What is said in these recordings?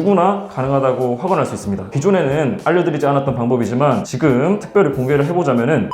누구나 가능하다고 확언할 수 있습니다. 기존에는 알려드리지 않았던 방법이지만 지금 특별히 공개를 해보자면은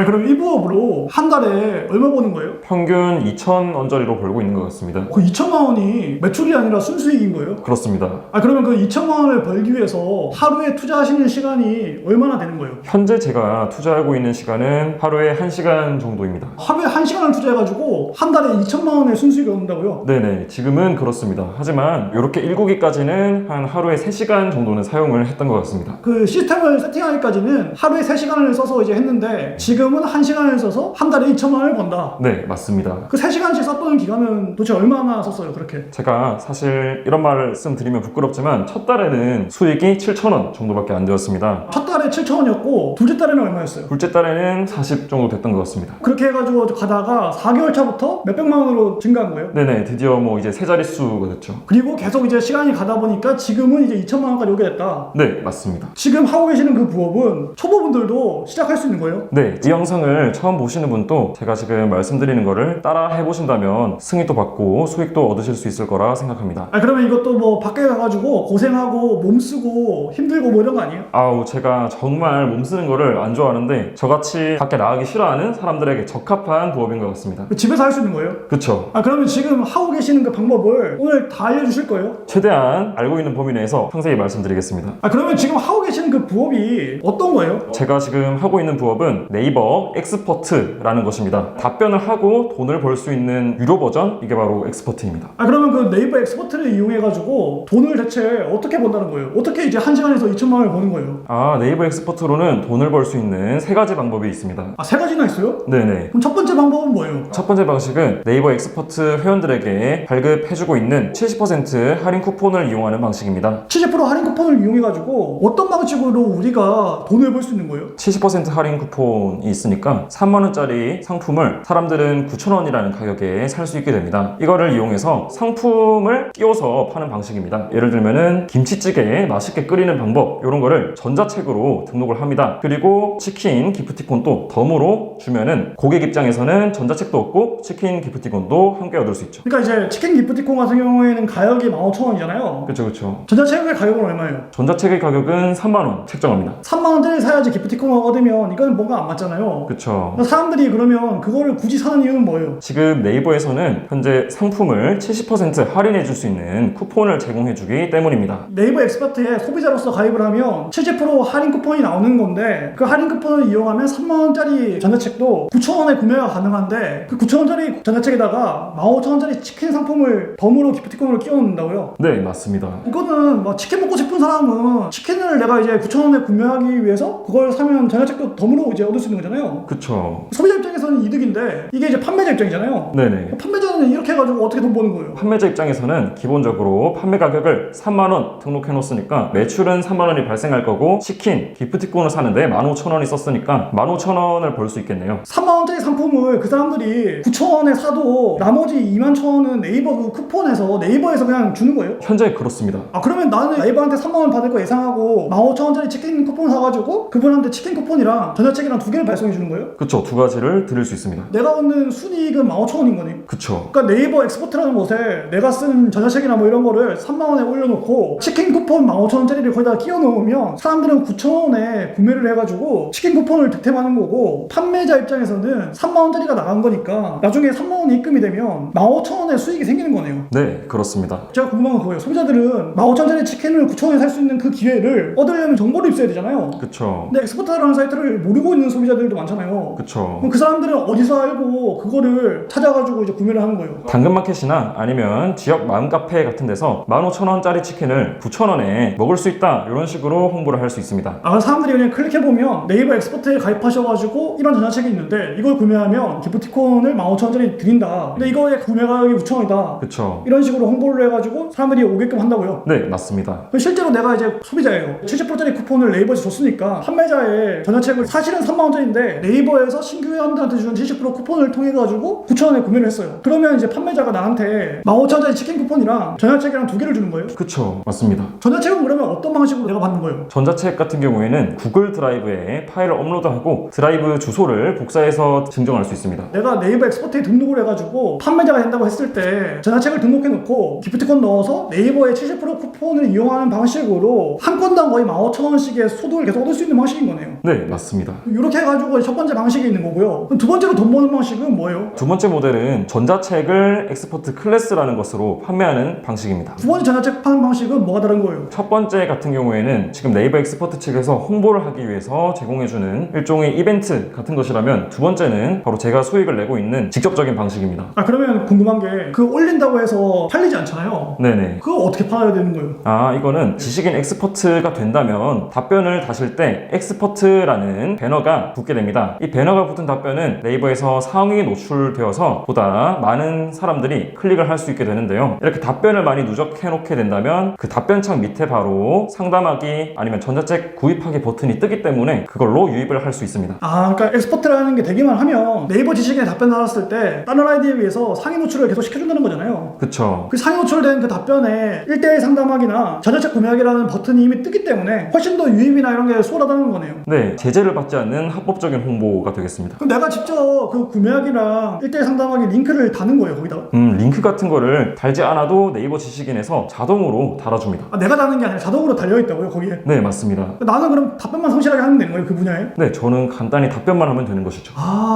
그럼 이 부업으로 한 달에 얼마 버는 거예요? 평균 2,000원짜리로 벌고 있는 것 같습니다. 그 2천만 원이 매출이 아니라 순수익인 거예요? 그렇습니다. 그러면 그 2천만 원을 벌기 위해서 하루에 투자하시는 시간이 얼마나 되는 거예요? 현재 제가 투자하고 있는 시간은 하루에 1시간 정도입니다. 하루에 1시간을 투자해가지고 한 달에 2천만 원의 순수익이 얻는다고요? 네네, 지금은 그렇습니다. 하지만 이렇게 1국기까지는 한 하루에 3시간 정도는 사용을 했던 것 같습니다. 그 시스템을 세팅하기까지는 하루에 3시간을 써서 이제 했는데 지금은 1시간을 써서 한 달에 2천만 원을 번다. 네, 맞습니다. 그 3시간씩 썼던 기간은 도대체 얼마나 썼어요, 그렇게? 제가 사실 이런 말씀드리면 부끄럽지만 첫 달에는 수익이 7,000원 정도밖에 안 되었습니다. 첫 달에 7천원이었고 둘째 달에는 얼마였어요? 둘째 달에는 40 정도 됐던 것 같습니다. 그렇게 해가지고 가다가 4개월 차부터 몇백만 원으로 증가한 거예요. 네네, 드디어 뭐 이제 세 자릿수가 됐죠. 그리고 계속 이제 시간이 가다 보니까 지금은 이제 2천만 원까지 오게 됐다. 네, 맞습니다. 지금 하고 계시는 그 부업은 초보분들도 시작할 수 있는 거예요? 네, 이 영상을 처음 보시는 분도 제가 지금 말씀드리는 거를 따라 해보신다면 승인도 받고 수익도 얻으실 수 있을 거라 생각합니다. 그러면 이것도 뭐 밖에 가가지고 고생하고 몸 쓰고 힘들고 뭐 이런 거 아니에요? 아우, 제가 정말 몸 쓰는 거를 안 좋아하는데 저같이 밖에 나가기 싫어하는 사람들에게 적합한 부업인 것 같습니다. 집에서 할 수 있는 거예요? 그쵸? 그러면 지금 하고 계시는 그 방법을 오늘 다 알려주실 거예요? 최대한 알고 있는 범위 내에서 상세히 말씀드리겠습니다. 그러면 지금 하고 계시는 그 부업이 어떤 거예요? 제가 지금 하고 있는 부업은 네이버 엑스퍼트라는 것입니다. 답변을 하고 돈을 벌 수 있는 유료 버전, 이게 바로 엑스퍼트입니다. 그러면 그 네이버 엑스퍼트를 이용해가지고 돈을 대체 어떻게 번다는 거예요? 어떻게 이제 1시간에서 2천만 원을 버는 거예요? 네이버 엑스퍼트로는 돈을 벌 수 있는 3가지 방법이 있습니다. 3가지나 있어요? 네네. 그럼 첫 번째 방법은 뭐예요? 첫 번째 방식은 네이버 엑스퍼트 회원들에게 발급해주고 있는 70% 할인 쿠폰을 이용하는 방식입니다. 70% 할인 쿠폰을 이용해가지고 어떤 방식으로 우리가 돈을 벌 수 있는 거예요? 70% 할인 쿠폰이 있으니까 3만원짜리 상품을 사람들은 9,000원이라는 가격에 살 수 있게 됩니다. 이거를 이용해서 상품을 끼워서 파는 방식입니다. 예를 들면은 김치찌개 맛있게 끓이는 방법, 이런 거를 전자책으로 등록을 합니다. 그리고 치킨 기프티콘도 덤으로 주면은 고객 입장에서는 전자책도 얻고 치킨 기프티콘도 함께 얻을 수 있죠. 그러니까 이제 치킨 기프티콘 같은 경우에는 가격이 15,000원이잖아요. 그쵸. 전자책의 가격은 얼마예요? 전자책의 가격은 3만원 책정합니다. 3만원짜리 사야지 기프티콘을 얻으면 이건 뭔가 안 맞잖아요. 그쵸. 사람들이 그러면 그거를 굳이 사는 이유는 뭐예요? 지금 네이버에서는 현재 상품을 70% 할인해 줄 수 있는 쿠폰을 제공해 주기 때문입니다. 네이버 엑스퍼트에 소비자로서 가입을 하면 70% 할인 쿠폰이 나오는 건데 그 할인 쿠폰을 이용하면 3만원짜리 전자책도 9,000원에 구매가 가능한데 그 9,000원짜리 전자책에다가 15,000원짜리 치킨 상품을 덤으로 기프티콘으로 끼워 넣는다고요? 네, 맞습니다. 이거는 뭐 치킨 먹고 싶은 사람은 치킨을 내가 이제 9,000원에 구매하기 위해서 그걸 사면 전자책도 덤으로 이제 얻을 수 있는 거잖아요. 그쵸. 소비자 입장에서는 이득인데 이게 이제 판매자 입장이잖아요. 네네. 판매자는 이렇게 해가지고 어떻게 돈 버는 거예요? 판매자 입장에서는 기본적으로 판매 가격을 3만원 등록해 놓았으니까 매출은 3만원이 발생할 거고 치킨, 기프티콘을 사는데 15,000원이 썼으니까 15,000원을 벌 수 있겠네요. 3만원짜리 상품을 그 사람들이 9,000원에 사도 나머지 21,000원은 네이버 그 쿠폰에서 네이버에서 그냥 주는 거예요? 현재 그렇습니다. 그러면 나는 네이버한테 3만원 받을 거 예상하고 15,000원짜리 치킨 쿠폰 사가지고 그분한테 치킨 쿠폰이랑 전자책이랑 2개를 발송해 주는 거예요? 그쵸, 2가지를 드릴 수 있습니다. 내가 얻는 순이익은 15,000원인 거네. 그쵸. 그러니까 네이버 엑스포트라는 곳에 내가 쓴 전자책이나 뭐 이런 거를 3만원에 올려놓고 치킨 쿠폰 15,000원짜리를 거기다 끼워 넣으면 사람들은 9,000원에 구매를 해가지고 치킨 쿠폰을 득템하는 거고 판매자 입장에서는 3만원짜리가 나간 거니까 나중에 3만원이 입금이 되면 15,000원의 수익이 생기는 거네요. 네, 그렇습니다. 제가 궁금한 건 그거예요. 소비자들은 15,000원짜리 치킨을 9,000원에 살 수 있는 그 기회를 얻으려면 정보를 입수해야 되잖아요. 그쵸. 근데 엑스포트라는 사이트를 모르고 있는 소비자들도 많잖아요. 그쵸. 그럼 그 사람들은 어디서 알고 그거를 찾아가지고 이제 구매를 하는 거예요? 당근마켓이나 아니면 지역 맘카페 같은 데서 15,000원짜리 치킨을 9,000원에 먹을 수 있다, 이런 식으로 홍보를 할 수 있습니다. 사람들이 그냥 클릭해보면 네이버 엑스포트에 가입하셔가지고 이런 전자책이 있는데 이걸 구매하면 기프티콘을 15,000원짜리 드린다. 근데 이거의 구매 가격이 9,000원이다. 그쵸. 이런 식으로 홍보를 해가지고 사람들이 오게끔 한다고요? 네, 맞습니다. 실제로 내가 이제 소비자예요. 70%짜리 쿠폰을 네이버에서 줬으니까 판매자의 전자책을 사실은 3만원짜리인데 했는데 네이버에서 신규 회원들한테 주는 70% 쿠폰을 통해 가지고 9,000원에 구매를 했어요. 그러면 이제 판매자가 나한테 15,000원짜리 치킨 쿠폰이랑 전자책이랑 두 개를 주는 거예요. 그쵸, 맞습니다. 전자책은 그러면 어떤 방식으로 내가 받는 거예요? 전자책 같은 경우에는 구글 드라이브에 파일을 업로드하고 드라이브 주소를 복사해서 증정할 수 있습니다. 내가 네이버 엑스포트에 등록을 해가지고 판매자가 된다고 했을 때 전자책을 등록해놓고 기프티콘 넣어서 네이버의 70% 쿠폰을 이용하는 방식으로 한 건당 거의 15,000원씩의 소득을 계속 얻을 수 있는 방식인 거네요. 네, 맞습니다. 이렇게 해가지고 첫 번째 방식이 있는 거고요. 그럼 두 번째로 돈 버는 방식은 뭐예요? 두 번째 모델은 전자책을 엑스포트 클래스라는 것으로 판매하는 방식입니다. 두 번째 전자책 파는 방식은 뭐가 다른 거예요? 첫 번째 같은 경우에는 지금 네이버 엑스포트 측에서 홍보를 하기 위해서 제공해주는 일종의 이벤트 같은 것이라면, 두 번째는 바로 제가 수익을 내고 있는 직접적인 방식입니다. 그러면 궁금한 게 그 올린다고 해서 팔리지 않잖아요. 네네. 그거 어떻게 팔아야 되는 거예요? 이거는 지식인 엑스퍼트가 된다면 답변을 다실 때 엑스퍼트라는 배너가 붙게 됩니다. 이 배너가 붙은 답변은 네이버에서 상위에 노출되어서 보다 많은 사람들이 클릭을 할 수 있게 되는데요. 이렇게 답변을 많이 누적해 놓게 된다면 그 답변창 밑에 바로 상담하기 아니면 전자책 구입하기 버튼이 뜨기 때문에 그걸로 유입을 할 수 있습니다. 그러니까 엑스포트라는 게 되기만 하면 네이버 지식인에 답변 나왔을 때 다른 아이디에 비해서 상위 노출을 계속 시켜준다는 거잖아요. 그쵸. 그 상위 노출된 그 답변에 1대1 상담하기나 전자책 구매하기라는 버튼이 이미 뜨기 때문에 훨씬 더 유입이나 이런 게 수월하다는 거네요. 네, 제재를 받지 않는 합법적인 홍보가 되겠습니다. 그럼 내가 직접 그 구매하기랑 1대1 상담하기 링크를 다는 거예요, 거기다가? 링크 같은 거를 달지 않아도 네이버 지식인에서 자동으로 달아줍니다. 내가 다는 게 아니라 자동으로 달려있다고요, 거기에? 네, 맞습니다. 나는 그럼 답변만 성실하게 하면 되는 거예요, 그 분야에? 네, 저는 간단히 답변만 하면 되는 것이죠.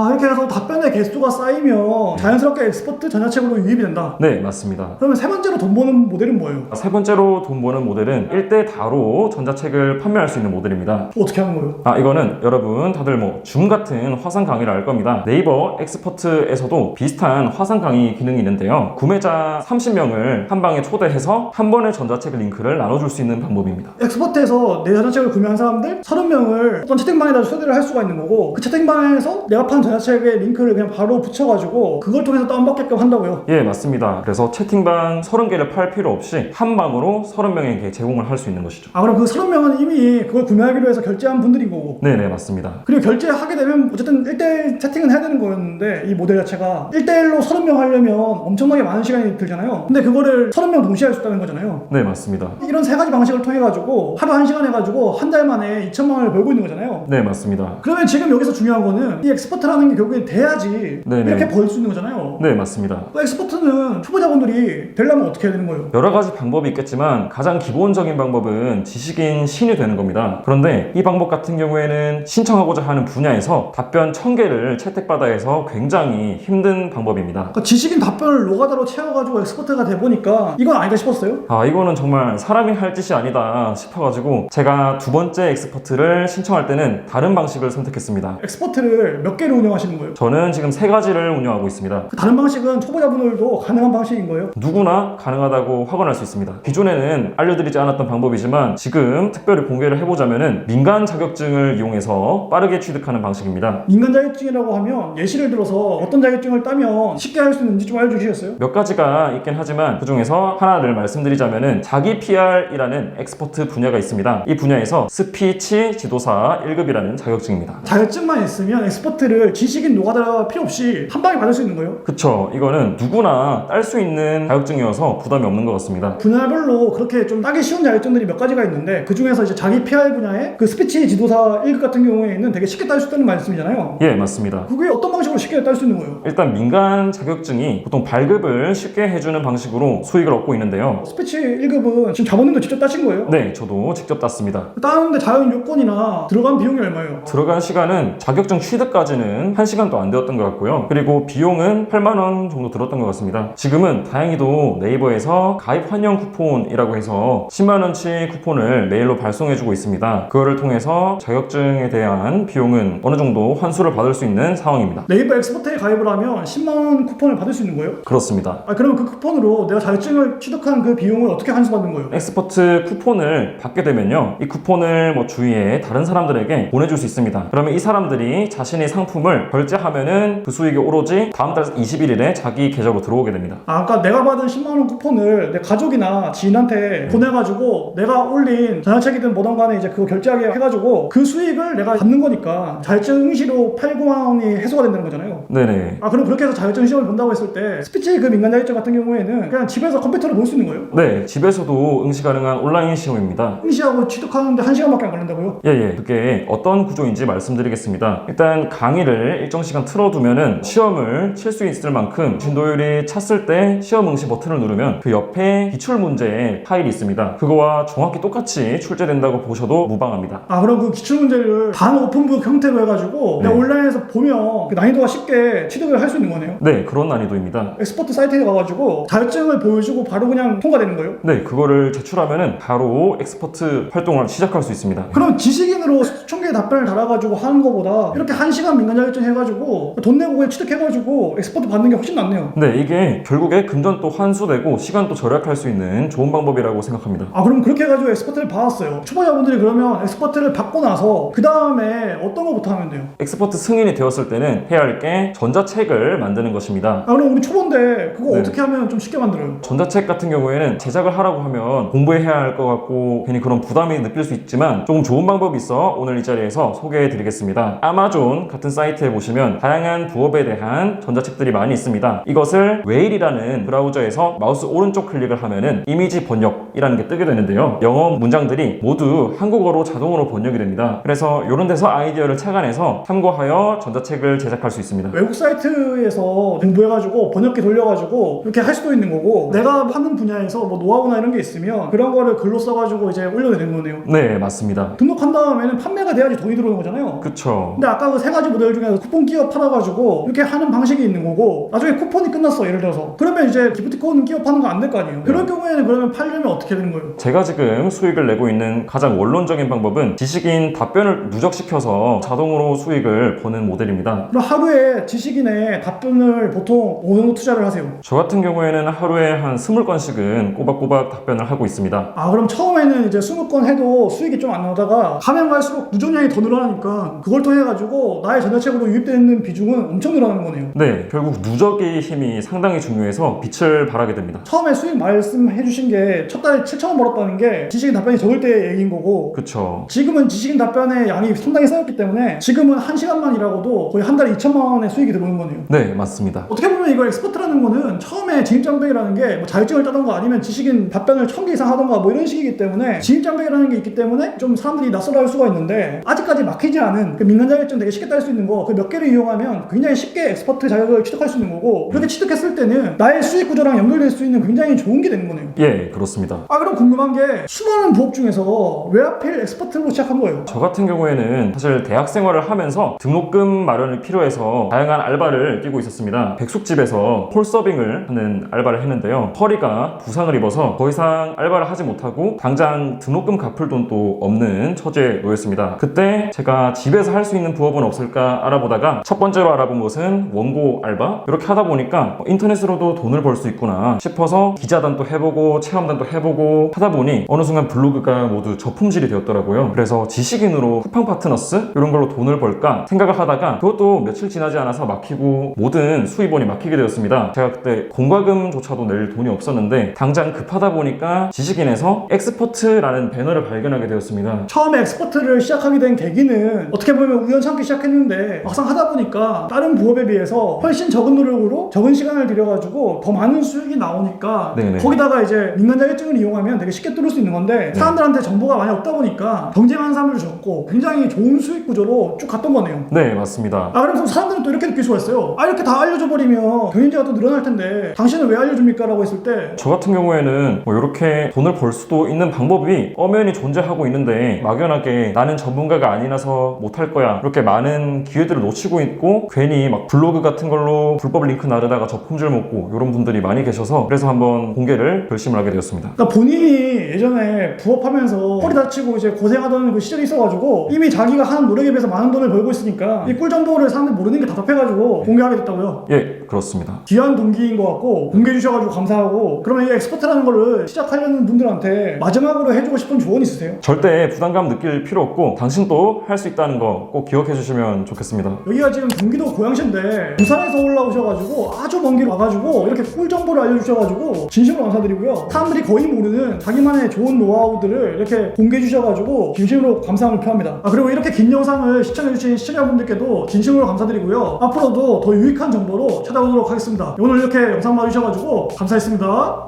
이렇게 해서 답변의 개수가 쌓이면 자연스럽게 엑스포트 전자책으로 유입이 된다. 네, 맞습니다. 그러면 세 번째로 돈 버는 모델은 뭐예요? 세 번째로 돈 버는 모델은 1대 다로 전자책을 판매할 수 있는 모델입니다. 어떻게 하는 거예요? 이거는 여러분 다들 줌 같은 화상 강의를 알 겁니다. 네이버 엑스퍼트에서도 비슷한 화상 강의 기능이 있는데요. 구매자 30명을 한 방에 초대해서 한 번에 전자책 링크를 나눠줄 수 있는 방법입니다. 엑스포트에서 내 전자책을 구매한 사람들 30명을 어떤 채팅방에다 초대를 할 수가 있는 거고, 그 채팅방에서 내가 판 전자책의 링크를 그냥 바로 붙여가지고 그걸 통해서 다운받게끔 한다고요? 예, 맞습니다. 그래서 채팅방 30개를 팔 필요 없이 한 방으로 30명에게 제공을 할 수 있는 것이죠. 그럼 그 30명은 이미 그걸 구매하기로 해서 결제한 분들인 거고, 네네, 맞습니다. 그리고 결제하게 되면 어쨌든 1대1 채팅은 해야 되는 거였는데, 이 모델 자체가 1대1로 30명 하려면 엄청나게 많은 시간이 들잖아요. 근데 그거를 30명 동시에 할 수 있다는 거잖아요. 네, 맞습니다. 이런 세 가지 방식을 통해 가지고 하루 1시간 해가지고 한 달 만에 2천만 원을 벌고 있는 거잖아요. 네, 맞습니다. 그러면 지금 여기서 중요한 거는 이 엑스퍼트라는 게 결국에 돼야지 네네. 이렇게 벌 수 있는 거잖아요. 네, 맞습니다. 엑스퍼트는 초보자분들이 되려면 어떻게 해야 되는 거예요? 여러 가지 방법이 있겠지만 가장 기본적인 방법은 지식인 신이 되는 겁니다. 그런데 이 방법 같은 경우에는 신청하고자 하는 분야에서 답변 1000개를 채택받아 해서 굉장히 힘든 방법입니다. 그러니까 지식인 답변을 노가다로 채워가지고 엑스퍼트가 돼 보니까 이건 아니다 싶었어요? 이거는 정말 사람이 할 짓이 아니다 싶어가지고 제가 두 번째 엑스퍼트를 신청할 때는 다른 방식을 선택했습니다. 엑스퍼트를 몇 개를 운영하시는 거예요? 저는 지금 3가지를 운영하고 있습니다. 그 다른 방식은 초보자분들도 가능한 방식인 거예요? 누구나 가능하다고 확언할 수 있습니다. 기존에는 알려드리지 않았던 방법이지만 지금 특별히 공개를 해보자면은 민간 자격증을 이용해서 빠르게 취득하는 방식입니다. 민간 자격증이라고 하면 예시를 들어서 어떤 자격증을 따면 쉽게 할 수 있는지 좀 알려주시겠어요? 몇 가지가 있긴 하지만 그 중에서 하나를 말씀드리자면은 자기 PR이라는 엑스퍼트 분야가 있습니다. 이 분야에서 스피치 지도사 1급이라는 자격증입니다. 자격증만 있으면 엑스퍼트를 지식인 노가다 필요 없이 한 방에 받을 수 있는 거예요? 그쵸. 이거는 누구나 딸 수 있는 자격증이어서 부담이 없는 것 같습니다. 분야별로 그렇게 좀 따기 쉬운 자격증들이 몇 가지가 있는데, 그 중에서 이제 자기 PR 분야의 그 스피치 지도사 1급 같은 경우에는 되게 쉽게 딸 수 있다는 말씀이잖아요. 예, 맞습니다. 그게 어떤 방식으로 쉽게 딸 수 있는 거예요? 일단 민간 자격증이 보통 발급을 쉽게 해주는 방식으로 수익을 얻고 있는데요. 스피치 1급은 지금 자본님도 직접 따신 거예요? 네, 저도 직접 땄습니다. 따는데 자격 요건이나 들어간 비용이 얼마예요? 들어간 시간은 자격증 취득까지는 1시간도 안 되었던 것 같고요. 그리고 비용은 8만 원 정도 들었던 것 같습니다. 지금은 다행히도 네이버에서 가입 환영 쿠폰이라고 해서 10만 원치 쿠폰을 메일로 발송해주고 있습니다. 그거를 통해서 자격증에 대한 비용은 어느 정도 환수를 받을 수 있는 상황입니다. 네이버 엑스퍼트에 가입을 하면 10만 원 쿠폰을 받을 수 있는 거예요? 그렇습니다. 그러면 그 쿠폰으로 내가 자격증을 취득한 그 비용을 어떻게 환수받는 거예요? 엑스퍼트 쿠폰을 받게 되면요, 이 쿠폰을 주위에 다른 사람들에게 보내줄 수 있습니다. 그러면 이 사람들이 자신의 상품을 결제하면은 그 수익이 오로지 다음 달 21일에 자기 계좌로 들어오게 됩니다. 그러니까 내가 받은 10만 원 쿠폰을 내 가족이나 지인한테 보내가지고 내가 올린 전화책이든 뭐든 간에 이제 그거 결제하게 해가지고 그 수익을 내가 받는 거니까 되니까 자율증 응시로 8, 9만 원이 해소가 된다는 거잖아요. 네네. 그럼 그렇게 해서 자율증 시험을 본다고 했을 때 스피치 그 민간 자격증 같은 경우에는 그냥 집에서 컴퓨터로 볼 수 있는 거예요? 네, 집에서도 응시 가능한 온라인 시험입니다. 응시하고 취득하는데 1시간밖에 안 걸린다고요? 예. 그게 어떤 구조인지 말씀드리겠습니다. 일단 강의를 일정 시간 틀어두면은 시험을 칠 수 있을 만큼 진도율이 찼을 때 시험 응시 버튼을 누르면 그 옆에 기출 문제의 파일이 있습니다. 그거와 정확히 똑같이 출제된다고 보셔도 무방합니다. 그럼 그 기출문제를 반 오픈북 형태로 해가지고 그냥 온라인에서 보면 그 난이도가 쉽게 취득을 할 수 있는 거네요? 네, 그런 난이도입니다. 엑스퍼트 사이트에 가가지고 자격증을 보여주고 바로 그냥 통과되는 거예요? 네, 그거를 제출하면은 바로 엑스퍼트 활동을 시작할 수 있습니다. 그럼 지식인으로 수천 개의 답변을 달아가지고 하는 것보다 이렇게 1시간 민간 자격증 해가지고 돈 내고 그냥 취득해가지고 엑스퍼트 받는 게 훨씬 낫네요. 네, 이게 결국에 금전도 환수되고 시간도 절약할 수 있는 좋은 방법이라고 생각합니다. 그럼 그렇게 해가지고 엑스퍼트를 받았어요. 초보자분들이 그러면 엑스퍼트를 받고 나서 그 다음에 어떤 거부터 하면 돼요? 엑스퍼트 승인이 되었을 때는 해야 할 게 전자책을 만드는 것입니다. 그럼 우리 초보인데 그거 네. 어떻게 하면 좀 쉽게 만들어요? 전자책 같은 경우에는 제작을 하라고 하면 공부해야 할 것 같고 괜히 그런 부담이 느낄 수 있지만 조금 좋은 방법이 있어 오늘 이 자리에서 소개해 드리겠습니다. 아마존 같은 사이트에 보시면 다양한 부업에 대한 전자책들이 많이 있습니다. 이것을 웨일이라는 브라우저에서 마우스 오른쪽 클릭을 하면은 이미지 번역이라는 게 뜨게 되는데요. 영어 문장들이 모두 한국어로 자동으로 번역이 됩니다. 그래서 이런 데서 아이디어를 착안해서 참고하여 전자책을 제작할 수 있습니다. 외국 사이트에서 공부해가지고 번역기 돌려가지고 이렇게 할 수도 있는 거고 내가 하는 분야에서 뭐 노하우나 이런 게 있으면 그런 거를 글로 써가지고 이제 올려내는 거네요. 네, 맞습니다. 등록한 다음에는 판매가 돼야지 돈이 들어오는 거잖아요. 그쵸. 근데 아까 그 세 가지 모델 중에서 쿠폰 끼워 팔아가지고 이렇게 하는 방식이 있는 거고 나중에 쿠폰이 끝났어 예를 들어서 그러면 이제 기프티콘 끼워 파는 거 안 될 거 아니에요. 그런 경우에는 그러면 팔려면 어떻게 되는 거예요? 제가 지금 수익을 내고 있는 가장 원론적인 방법은 지식인 답변을 누적시켜서 자동으로 수익을 버는 모델입니다. 그럼 하루에 지식인의 답변을 보통 어느 정도 투자를 하세요? 저 같은 경우에는 하루에 한 20건씩은 꼬박꼬박 답변을 하고 있습니다. 그럼 처음에는 이제 20건 해도 수익이 좀 안 나오다가 가면 갈수록 누적량이 더 늘어나니까 그걸 통해 가지고 나의 전자책으로 유입되는 비중은 엄청 늘어나는 거네요. 네, 결국 누적의 힘이 상당히 중요해서 빛을 발하게 됩니다. 처음에 수익 말씀해 주신 게 첫 달에 7,000원 벌었다는 게 지식인 답변이 적을 때 얘기인 거고 그쵸. 지금은 지식인 답변의 양이 상당히 쌓였기 때문에 지금은 1시간만 일하고도 거의 한 달에 2천만 원의 수익이 들어오는 거네요. 네, 맞습니다. 어떻게 보면 이거 엑스퍼트라는 거는 처음에 진입장벽이라는 게 뭐 자격증을 따던가 아니면 지식인 답변을 1000개 이상 하던가 뭐 이런 식이기 때문에 진입장벽이라는 게 있기 때문에 좀 사람들이 낯설어 할 수가 있는데 아직까지 막히지 않은 그 민간 자격증 되게 쉽게 딸 수 있는 거 그 몇 개를 이용하면 굉장히 쉽게 엑스퍼트 자격을 취득할 수 있는 거고 그렇게 취득했을 때는 나의 수익 구조랑 연결될 수 있는 굉장히 좋은 게 되는 거네요. 예, 그렇습니다. 그럼 궁금한 게 수많은 부업 중에서 왜 하필 엑스퍼트로 시작한 거예요? 저 같은 경우에는 사실 대학 생활을 하면서 등록금 마련이 필요해서 다양한 알바를 뛰고 있었습니다. 백숙집에서 폴서빙을 하는 알바를 했는데요. 허리가 부상을 입어서 더 이상 알바를 하지 못하고 당장 등록금 갚을 돈도 없는 처지에 놓였습니다. 그때 제가 집에서 할 수 있는 부업은 없을까 알아보다가 첫 번째로 알아본 것은 원고 알바? 이렇게 하다 보니까 인터넷으로도 돈을 벌 수 있구나 싶어서 기자단도 해보고 체험단도 해보고 하다 보니 어느 순간 블로그가 모두 저품질이 되었더라고요. 그래서 지식인으로 쿠팡 파트너스 이런 걸로 돈을 벌까 생각을 하다가 그것도 며칠 지나지 않아서 막히고 모든 수입원이 막히게 되었습니다. 제가 그때 공과금조차도 낼 돈이 없었는데 당장 급하다 보니까 지식인에서 엑스퍼트라는 배너를 발견하게 되었습니다. 처음에 엑스퍼트를 시작하게 된 계기는 어떻게 보면 우연찮게 시작했는데 막상 하다 보니까 다른 부업에 비해서 훨씬 적은 노력으로 적은 시간을 들여가지고 더 많은 수익이 나오니까 네네. 거기다가 이제 민간 자격증을 이용하면 되게 쉽게 뚫을 수 있는 건데 사람들한테 정보가 많이 없다 보니까 경쟁하는 사람들도 적고 굉장히 좋은 수익 구조로 쭉 갔던 거네요. 네, 맞습니다. 그럼 사람들은 또 이렇게 느낄 수가 있어요. 이렇게 다 알려줘 버리면 경쟁자가 또 늘어날 텐데 당신은 왜 알려줍니까? 라고 했을 때 저 같은 경우에는 뭐 이렇게 돈을 벌 수도 있는 방법이 엄연히 존재하고 있는데 막연하게 나는 전문가가 아니라서 못할 거야 이렇게 많은 기회들을 놓치고 있고 괜히 막 블로그 같은 걸로 불법 링크 나르다가 저품질 먹고 이런 분들이 많이 계셔서 그래서 한번 공개를 결심을 하게 되었습니다. 그러니까 본인이 예전에 부업하면서 허리 다치고 이제 고생하던 그 시절이 있어가지고 이미 자기가 하는 노력에 비해서 많은 돈을 벌고 있으니까 이 꿀 정보를 사람들이 모르는 게 답답해가지고 공개하게 됐다고요. 예, 그렇습니다. 귀한 동기인 것 같고 공개해 주셔가지고 감사하고, 그러면 이 엑스퍼트라는 거를 시작하려는 분들한테 마지막으로 해주고 싶은 조언 있으세요? 절대 부담감 느낄 필요 없고 당신도 할 수 있다는 거 꼭 기억해 주시면 좋겠습니다. 여기가 지금 경기도 고양시인데 부산에서 올라오셔가지고 아주 먼 길 와가지고 이렇게 꿀 정보를 알려주셔가지고 진심으로 감사드리고요. 사람들이 거의 모르는 자기만의 좋은 노하우들을 이렇게 공개해 주셔가지고 진심으로 감사함을 표합니다. 그리고 이렇게 긴 영상을 시청해주신 시청자분들께도 진심으로 감사드리고요. 앞으로도 더 유익한 정보로 찾아오도록 하겠습니다. 오늘 이렇게 영상 봐주셔가지고 감사했습니다.